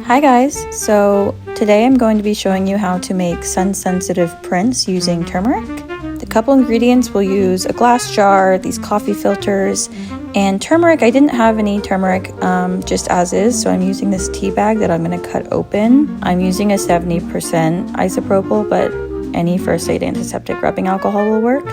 Hi guys, so today I'm going to be showing you how to make sun-sensitive prints using turmeric. The couple ingredients, we'll use a glass jar, these coffee filters, and turmeric. I didn't have any turmeric just as is, so I'm using this tea bag that I'm going to cut open. I'm using a 70% isopropyl, but any first aid antiseptic rubbing alcohol will work.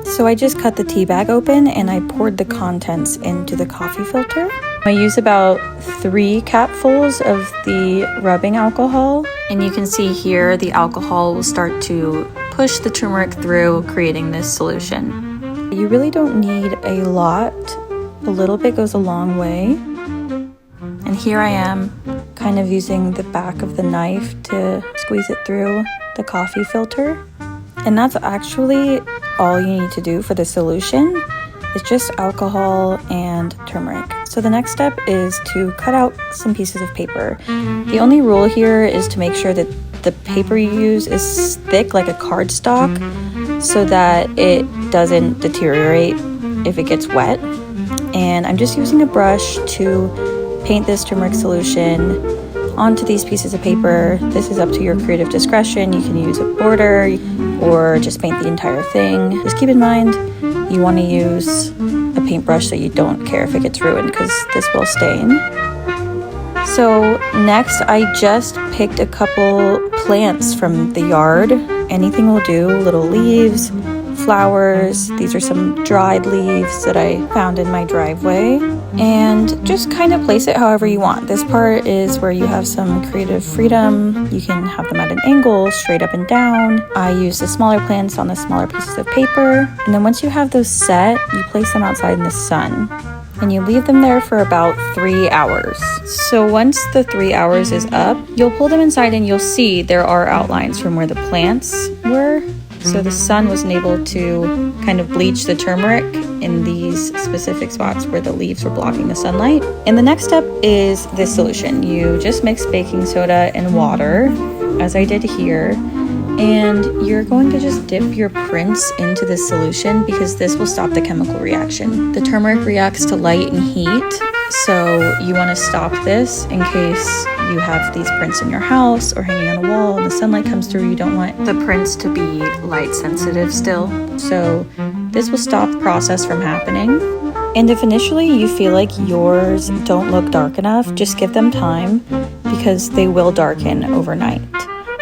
So I just cut the tea bag open and I poured the contents into the coffee filter. I use about 3 capfuls of the rubbing alcohol, and you can see here the alcohol will start to push the turmeric through, creating this solution. You really don't need a lot. A little bit goes a long way. And here I am kind of using the back of the knife to squeeze it through the coffee filter. And that's actually all you need to do for the solution. It's just alcohol and turmeric. So the next step is to cut out some pieces of paper. The only rule here is to make sure that the paper you use is thick like a cardstock so that it doesn't deteriorate if it gets wet. And I'm just using a brush to paint this turmeric solution onto these pieces of paper. This is up to your creative discretion. You can use a border or just paint the entire thing. Just keep in mind, you want to use a paintbrush so you don't care if it gets ruined, because this will stain. So next, I just picked a couple plants from the yard. Anything will do, little leaves, flowers. These are some dried leaves that I found in my driveway. And just kind of place it however you want. This part is where you have some creative freedom. You can have them at an angle, straight up and down. I use the smaller plants on the smaller pieces of paper. And then once you have those set, you place them outside in the sun. And you leave them there for about 3 hours. So once the 3 hours is up, you'll pull them inside and you'll see there are outlines from where the plants were. So the sun wasn't able to kind of bleach the turmeric in these specific spots where the leaves were blocking the sunlight. And the next step is this solution. You just mix baking soda and water, as I did here. And you're going to just dip your prints into this solution because this will stop the chemical reaction. The turmeric reacts to light and heat, so you want to stop this in case you have these prints in your house or hanging on a wall and the sunlight comes through. You don't want the prints to be light sensitive still. So this will stop the process from happening. And if initially you feel like yours don't look dark enough, just give them time because they will darken overnight.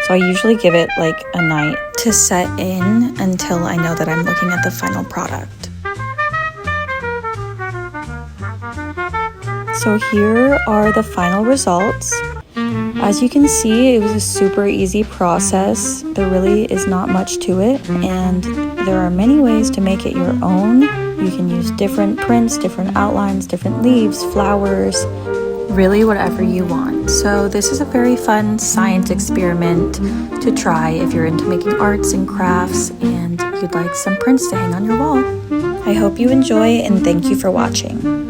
So I usually give it like a night to set in until I know that I'm looking at the final product. So here are the final results. As you can see, it was a super easy process. There really is not much to it, and there are many ways to make it your own. You can use different prints, different outlines, different leaves, flowers, really whatever you want. So this is a very fun science experiment to try if you're into making arts and crafts and you'd like some prints to hang on your wall. I hope you enjoy and thank you for watching.